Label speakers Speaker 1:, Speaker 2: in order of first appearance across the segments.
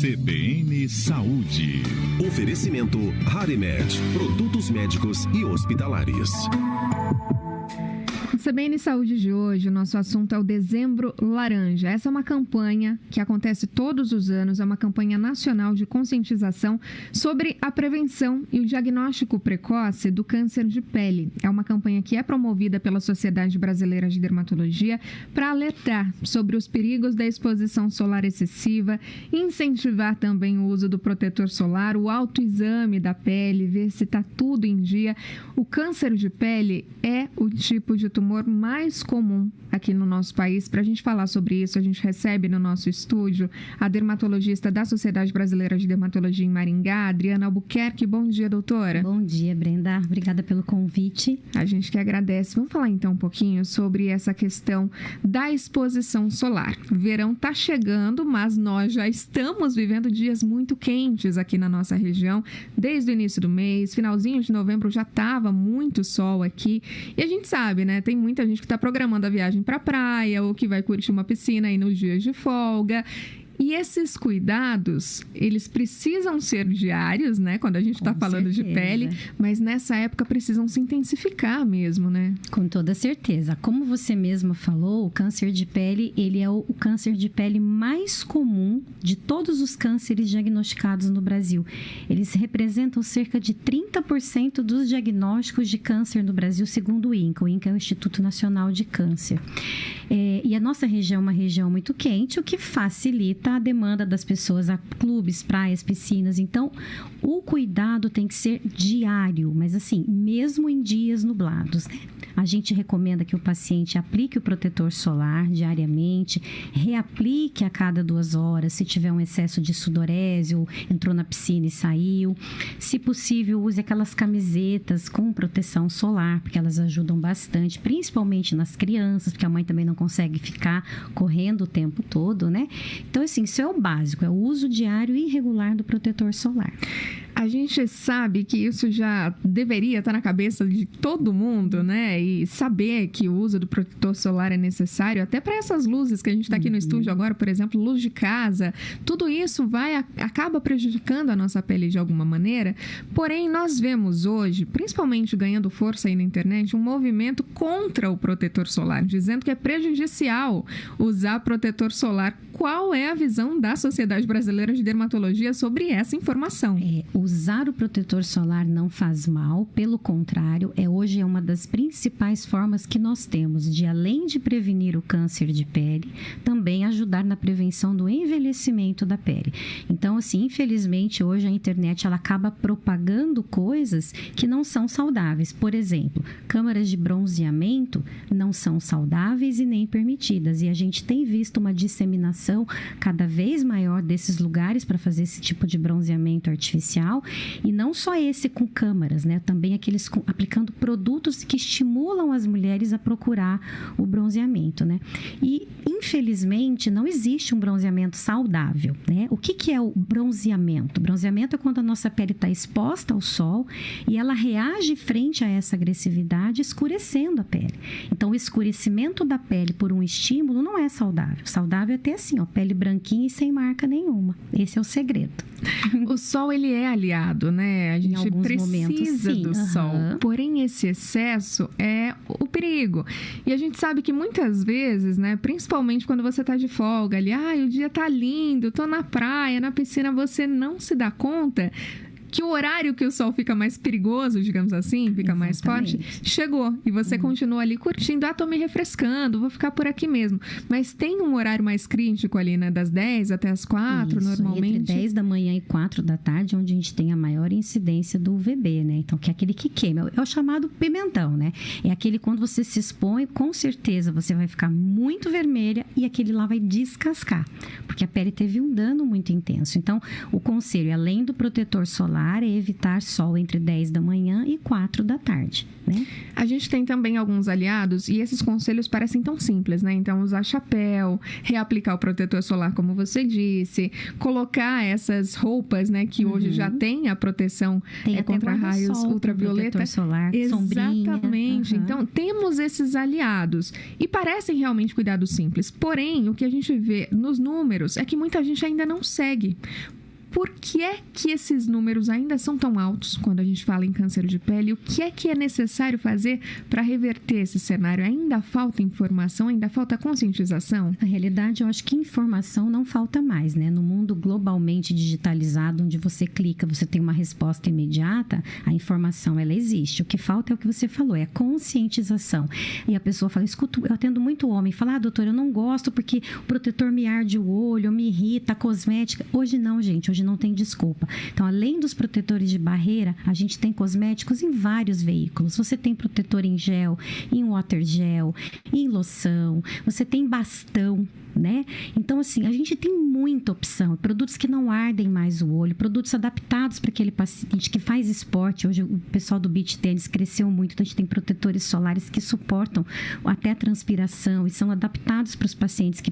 Speaker 1: CBN Saúde.
Speaker 2: Oferecimento Harimed, produtos médicos e hospitalares.
Speaker 3: CBN Saúde de hoje, o nosso assunto é o Dezembro Laranja. Essa é uma campanha que acontece todos os anos, é uma campanha nacional de conscientização sobre a prevenção e o diagnóstico precoce do câncer de pele. É uma campanha que é promovida pela Sociedade Brasileira de Dermatologia para alertar sobre os perigos da exposição solar excessiva, incentivar também o uso do protetor solar, o autoexame da pele, ver se está tudo em dia. O câncer de pele é o tipo de tumor mais comum aqui no nosso país. Para a gente falar sobre isso, a gente recebe no nosso estúdio a dermatologista da Sociedade Brasileira de Dermatologia em Maringá, Adriana Albuquerque. Bom dia, doutora.
Speaker 4: Bom dia, Brenda. Obrigada pelo convite.
Speaker 3: A gente que agradece. Vamos falar então um pouquinho sobre essa questão da exposição solar. O verão está chegando, mas nós já estamos vivendo dias muito quentes aqui na nossa região. Desde o início do mês, finalzinho de novembro já estava muito sol aqui. E a gente sabe, né? Tem muita gente que está programando a viagem para a praia ou que vai curtir uma piscina aí nos dias de folga. E esses cuidados, eles precisam ser diários, né? Quando a gente está falando de pele, mas nessa época precisam se intensificar mesmo, né?
Speaker 4: Com toda certeza. Como você mesma falou, o câncer de pele, ele é o câncer de pele mais comum de todos os cânceres diagnosticados no Brasil. Eles representam cerca de 30% dos diagnósticos de câncer no Brasil, segundo o INCA. O INCA é o Instituto Nacional de Câncer. E a nossa região é uma região muito quente, o que facilita a demanda das pessoas a clubes, praias, piscinas. Então, o cuidado tem que ser diário, mas assim, mesmo em dias nublados, né? A gente recomenda que o paciente aplique o protetor solar diariamente, reaplique a cada 2 horas, se tiver um excesso de sudorese ou entrou na piscina e saiu. Se possível, use aquelas camisetas com proteção solar, porque elas ajudam bastante, principalmente nas crianças, porque a mãe também não consegue ficar correndo o tempo todo, né? Então, assim, isso é o básico, é o uso diário e regular do protetor solar.
Speaker 3: A gente sabe que isso já deveria estar na cabeça de todo mundo, né? E saber que o uso do protetor solar é necessário, até para essas luzes que a gente está aqui no estúdio agora, por exemplo, luz de casa, tudo isso acaba prejudicando a nossa pele de alguma maneira. Porém, nós vemos hoje, principalmente ganhando força aí na internet, um movimento contra o protetor solar, dizendo que é prejudicial usar protetor solar. Qual é a visão da Sociedade Brasileira de Dermatologia sobre essa informação?
Speaker 4: Usar o protetor solar não faz mal, pelo contrário, hoje é uma das principais formas que nós temos de, além de prevenir o câncer de pele, também ajudar na prevenção do envelhecimento da pele. Então, assim, infelizmente, hoje a internet ela acaba propagando coisas que não são saudáveis. Por exemplo, câmaras de bronzeamento não são saudáveis e nem permitidas. E a gente tem visto uma disseminação cada vez maior desses lugares para fazer esse tipo de bronzeamento artificial, e não só esse com câmaras, né? Também aqueles aplicando produtos que estimulam as mulheres a procurar o bronzeamento, né? E infelizmente não existe um bronzeamento saudável, né? O que é o bronzeamento? O bronzeamento é quando a nossa pele está exposta ao sol e ela reage frente a essa agressividade, escurecendo a pele. Então, o escurecimento da pele por um estímulo não é saudável. Saudável é ter assim, ó, pele branquinha e sem marca nenhuma. Esse é o segredo.
Speaker 3: O sol, ele é aliado, né? A gente precisa do sol. Porém, esse excesso é o perigo. E a gente sabe que muitas vezes, né? Principalmente quando você tá de folga ali, o dia tá lindo, tô na praia, na piscina, você não se dá conta que o horário que o sol fica mais perigoso, digamos assim, fica mais forte, chegou. E você continua ali curtindo. Tô me refrescando, vou ficar por aqui mesmo. Mas tem um horário mais crítico ali, né? Das 10 até as 4, isso, normalmente.
Speaker 4: Entre 10 da manhã e 4 da tarde, onde a gente tem a maior incidência do UVB, né? Então, que é aquele que queima. É o chamado pimentão, né? É aquele quando você se expõe, com certeza você vai ficar muito vermelha e aquele lá vai descascar. Porque a pele teve um dano muito intenso. Então, o conselho, além do protetor solar, claro, é evitar sol entre 10 da manhã e 4 da tarde, né?
Speaker 3: A gente tem também alguns aliados e esses conselhos parecem tão simples, né? Então, usar chapéu, reaplicar o protetor solar, como você disse, colocar essas roupas, né? Que hoje já tem a proteção contra raios ultravioleta.
Speaker 4: Solar,
Speaker 3: exatamente.
Speaker 4: Sombrinha.
Speaker 3: Então, temos esses aliados e parecem realmente cuidados simples. Porém, o que a gente vê nos números é que muita gente ainda não segue. Por que é que esses números ainda são tão altos quando a gente fala em câncer de pele? O que é necessário fazer para reverter esse cenário? Ainda falta informação, ainda falta conscientização?
Speaker 4: Na realidade, eu acho que informação não falta mais, né? No mundo globalmente digitalizado, onde você clica, você tem uma resposta imediata, a informação, ela existe. O que falta é o que você falou, é a conscientização. E a pessoa fala, escuto, eu atendo muito homem, fala, doutor, eu não gosto porque o protetor me arde o olho, me irrita, a cosmética. Hoje não, gente, hoje não tem desculpa. Então, além dos protetores de barreira, a gente tem cosméticos em vários veículos. Você tem protetor em gel, em water gel, em loção, você tem bastão, né? Então, assim, a gente tem muita opção. Produtos que não ardem mais o olho, produtos adaptados para aquele paciente que faz esporte. Hoje, o pessoal do beach tennis cresceu muito, então a gente tem protetores solares que suportam até a transpiração e são adaptados para os pacientes que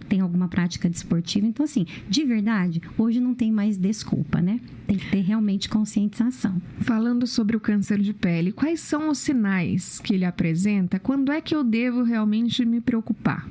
Speaker 4: têm alguma prática desportiva. Então, assim, de verdade, hoje não tem mais desculpa, né? Tem que ter realmente conscientização.
Speaker 3: Falando sobre o câncer de pele, quais são os sinais que ele apresenta? Quando é que eu devo realmente me preocupar?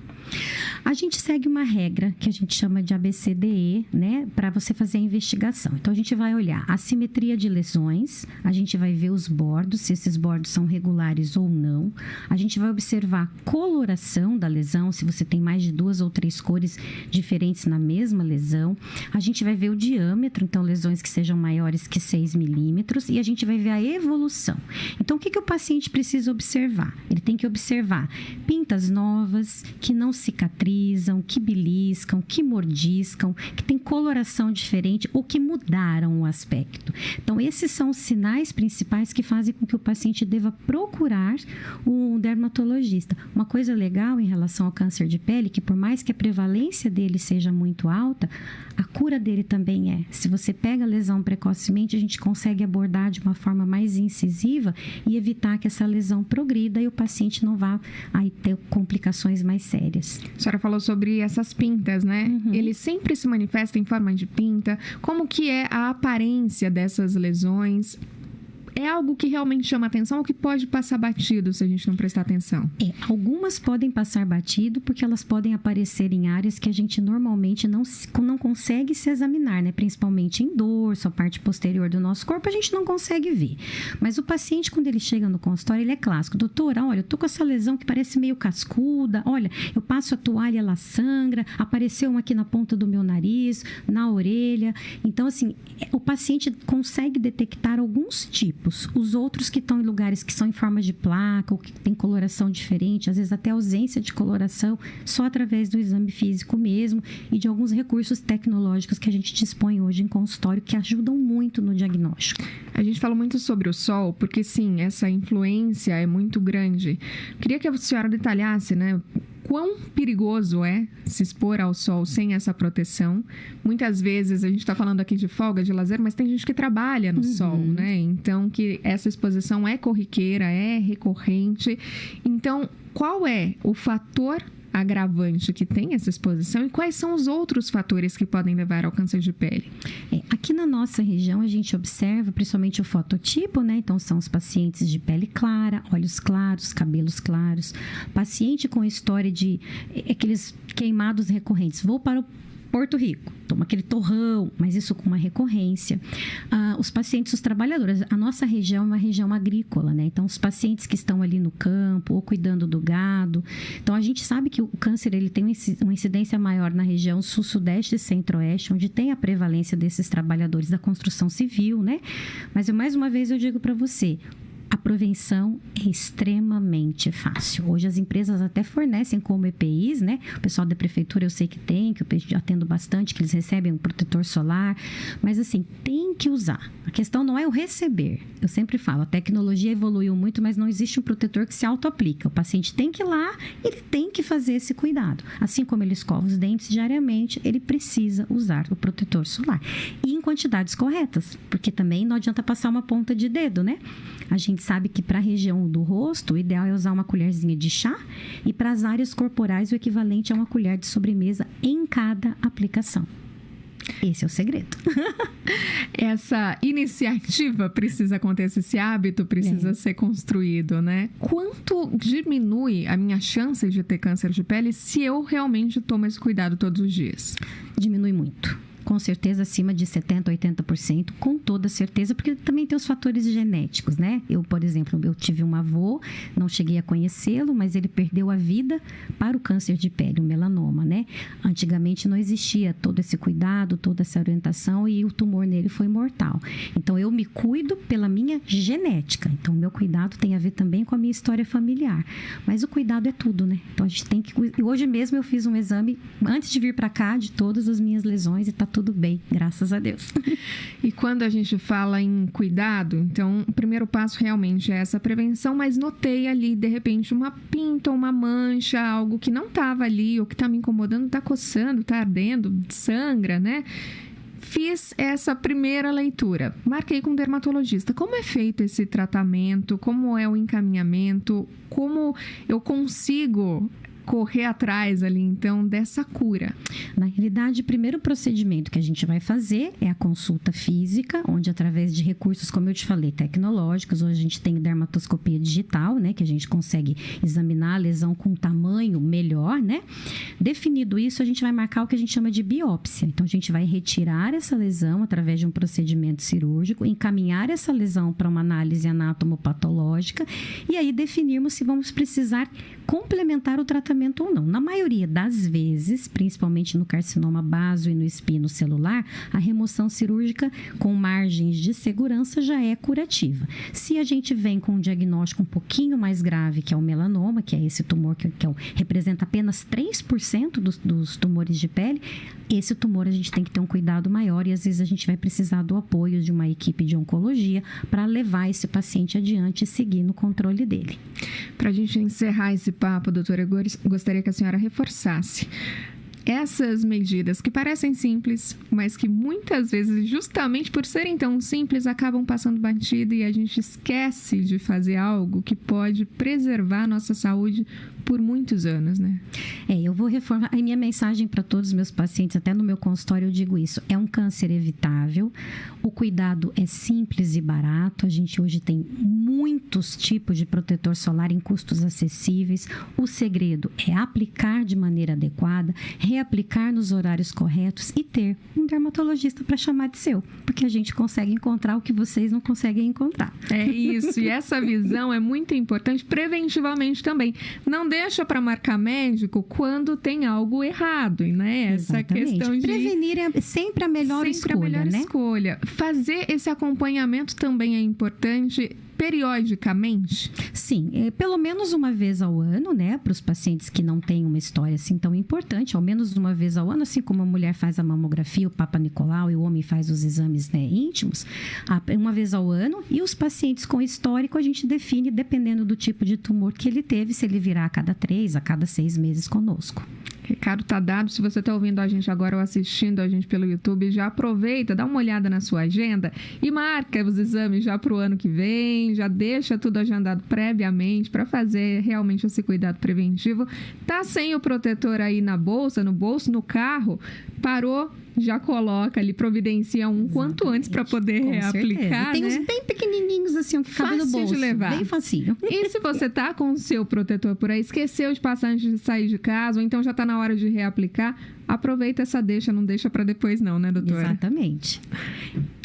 Speaker 4: A gente segue uma regra que a gente chama de ABCDE, né, para você fazer a investigação. Então, a gente vai olhar a simetria de lesões, a gente vai ver os bordos, se esses bordos são regulares ou não. A gente vai observar a coloração da lesão, se você tem mais de 2 ou 3 cores diferentes na mesma lesão. A gente vai ver o diâmetro, então, lesões que sejam maiores que 6 milímetros. E a gente vai ver a evolução. Então, o que o paciente precisa observar? Ele tem que observar pintas novas, que não cicatrizam, que beliscam, que mordiscam, que tem coloração diferente ou que mudaram o aspecto. Então, esses são os sinais principais que fazem com que o paciente deva procurar um dermatologista. Uma coisa legal em relação ao câncer de pele, que por mais que a prevalência dele seja muito alta, a cura dele também é. Se você pega a lesão precocemente, a gente consegue abordar de uma forma mais incisiva e evitar que essa lesão progrida e o paciente não vá aí ter complicações mais sérias.
Speaker 3: A senhora falou sobre essas pintas, né? Ele sempre se manifesta em forma de pinta. Como que é a aparência dessas lesões? É algo que realmente chama atenção ou que pode passar batido se a gente não prestar atenção?
Speaker 4: Algumas podem passar batido porque elas podem aparecer em áreas que a gente normalmente não consegue se examinar, né? Principalmente em dorso, a parte posterior do nosso corpo, a gente não consegue ver. Mas o paciente, quando ele chega no consultório, ele é clássico. Doutora, olha, eu tô com essa lesão que parece meio cascuda. Olha, eu passo a toalha, ela sangra. Apareceu uma aqui na ponta do meu nariz, na orelha. Então, assim, o paciente consegue detectar alguns tipos. Os outros que estão em lugares que são em forma de placa ou que tem coloração diferente, às vezes até ausência de coloração, só através do exame físico mesmo e de alguns recursos tecnológicos que a gente dispõe hoje em consultório que ajudam muito no diagnóstico.
Speaker 3: A gente fala muito sobre o sol, porque sim, essa influência é muito grande. Queria que a senhora detalhasse, né? Quão perigoso é se expor ao sol sem essa proteção. Muitas vezes, a gente está falando aqui de folga, de lazer, mas tem gente que trabalha no sol, né? Então, que essa exposição é corriqueira, é recorrente. Então, qual é o fator agravante que tem essa exposição e quais são os outros fatores que podem levar ao câncer de pele?
Speaker 4: Aqui na nossa região, a gente observa principalmente o fototipo, né? Então, são os pacientes de pele clara, olhos claros, cabelos claros, paciente com história de aqueles queimados recorrentes. Vou para o Porto Rico, toma aquele torrão, mas isso com uma recorrência. Os pacientes, os trabalhadores, a nossa região é uma região agrícola, né? Então, os pacientes que estão ali no campo ou cuidando do gado. Então, a gente sabe que o câncer ele tem uma incidência maior na região sul, sudeste e centro-oeste, onde tem a prevalência desses trabalhadores da construção civil, né? Mas, mais uma vez, eu digo para você, A prevenção é extremamente fácil. Hoje as empresas até fornecem como EPIs, né? O pessoal da prefeitura eu sei que tem, que eu atendo bastante, que eles recebem um protetor solar. Mas assim, tem que usar. A questão não é o receber. Eu sempre falo, a tecnologia evoluiu muito, mas não existe um protetor que se auto-aplica. O paciente tem que ir lá, ele tem que fazer esse cuidado. Assim como ele escova os dentes diariamente, ele precisa usar o protetor solar. E em quantidades corretas, porque também não adianta passar uma ponta de dedo, né? A gente sabe que para a região do rosto, o ideal é usar uma colherzinha de chá e para as áreas corporais o equivalente a uma colher de sobremesa em cada aplicação. Esse é o segredo.
Speaker 3: Essa iniciativa precisa acontecer, esse hábito precisa ser construído, né? Quanto diminui a minha chance de ter câncer de pele se eu realmente tomo esse cuidado todos os dias?
Speaker 4: Diminui muito. Com certeza acima de 70%, 80%, com toda certeza, porque também tem os fatores genéticos, né? Eu, por exemplo, eu tive um avô, não cheguei a conhecê-lo, mas ele perdeu a vida para o câncer de pele, o melanoma, né? Antigamente não existia todo esse cuidado, toda essa orientação e o tumor nele foi mortal. Então, eu me cuido pela minha genética. Então, o meu cuidado tem a ver também com a minha história familiar. Mas o cuidado é tudo, né? Então, a gente tem que... Hoje mesmo eu fiz um exame, antes de vir para cá, de todas as minhas lesões e tá tudo bem, graças a Deus.
Speaker 3: E quando a gente fala em cuidado, então o primeiro passo realmente é essa prevenção, mas notei ali, de repente, uma pinta, uma mancha, algo que não estava ali, ou que está me incomodando, está coçando, está ardendo, sangra, né? Fiz essa primeira leitura, marquei com o dermatologista. Como é feito esse tratamento? Como é o encaminhamento? Como eu consigo correr atrás ali, então, dessa cura?
Speaker 4: Na realidade, o primeiro procedimento que a gente vai fazer é a consulta física, onde através de recursos, como eu te falei, tecnológicos, hoje a gente tem dermatoscopia digital, né, que a gente consegue examinar a lesão com um tamanho melhor, né? Definido isso, a gente vai marcar o que a gente chama de biópsia. Então, a gente vai retirar essa lesão através de um procedimento cirúrgico, encaminhar essa lesão para uma análise anatomopatológica e aí definirmos se vamos precisar complementar o tratamento ou não. Na maioria das vezes, principalmente no carcinoma baso e no espino celular, a remoção cirúrgica com margens de segurança já é curativa. Se a gente vem com um diagnóstico um pouquinho mais grave, que é o melanoma, que é esse tumor que representa apenas 3% dos tumores de pele, esse tumor a gente tem que ter um cuidado maior e às vezes a gente vai precisar do apoio de uma equipe de oncologia para levar esse paciente adiante e seguir no controle dele.
Speaker 3: Para a gente encerrar esse papo, doutora, eu gostaria que a senhora reforçasse essas medidas que parecem simples, mas que muitas vezes, justamente por serem tão simples, acabam passando batido e a gente esquece de fazer algo que pode preservar a nossa saúde por muitos anos, né?
Speaker 4: Eu vou reformar. A minha mensagem para todos os meus pacientes, até no meu consultório eu digo isso, é um câncer evitável, o cuidado é simples e barato, a gente hoje tem muitos tipos de protetor solar em custos acessíveis, o segredo é aplicar de maneira adequada, reaplicar nos horários corretos e ter um dermatologista para chamar de seu, porque a gente consegue encontrar o que vocês não conseguem encontrar.
Speaker 3: É isso, e essa visão é muito importante preventivamente também. Não deixa para marcar médico quando tem algo errado, né? Essa questão de
Speaker 4: prevenir é sempre a melhor escolha, né?
Speaker 3: Fazer esse acompanhamento também é importante periodicamente?
Speaker 4: Sim, pelo menos uma vez ao ano, né? Para os pacientes que não têm uma história assim tão importante, ao menos uma vez ao ano, assim como a mulher faz a mamografia, o Papa Nicolau e o homem faz os exames, né, íntimos, uma vez ao ano. E os pacientes com histórico a gente define dependendo do tipo de tumor que ele teve, se ele virá a cada 3, a cada 6 meses conosco.
Speaker 3: Recado tá dado. Se você está ouvindo a gente agora ou assistindo a gente pelo YouTube, já aproveita, dá uma olhada na sua agenda e marca os exames já para o ano que vem, já deixa tudo agendado previamente para fazer realmente esse cuidado preventivo. Tá sem o protetor aí na bolsa, no bolso, no carro, parou, já coloca ali, providencia um quanto antes para poder reaplicar,
Speaker 4: tem
Speaker 3: né?
Speaker 4: uns bem pequenininhos assim, que cabe no bolso.
Speaker 3: Fácil de levar.
Speaker 4: Bem facinho.
Speaker 3: E se você tá com o seu protetor por aí, esqueceu de passar antes de sair de casa, ou então já tá na hora de reaplicar, aproveita essa deixa, não deixa para depois não, né, doutora?
Speaker 4: Exatamente.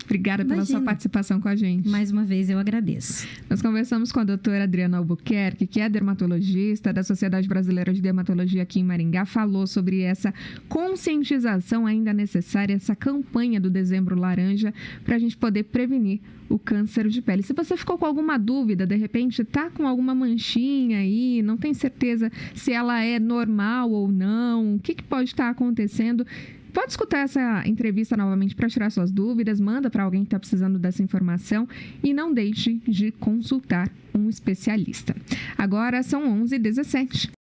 Speaker 3: Obrigada pela sua participação com a gente.
Speaker 4: Mais uma vez eu agradeço.
Speaker 3: Nós conversamos com a doutora Adriana Albuquerque, que é dermatologista da Sociedade Brasileira de Dermatologia aqui em Maringá, falou sobre essa conscientização ainda necessária, essa campanha do Dezembro Laranja, para a gente poder prevenir o câncer de pele. Se você ficou com alguma dúvida, de repente está com alguma manchinha aí, não tem certeza se ela é normal ou não, o que pode estar acontecendo, pode escutar essa entrevista novamente para tirar suas dúvidas, manda para alguém que está precisando dessa informação e não deixe de consultar um especialista. Agora são 11h17.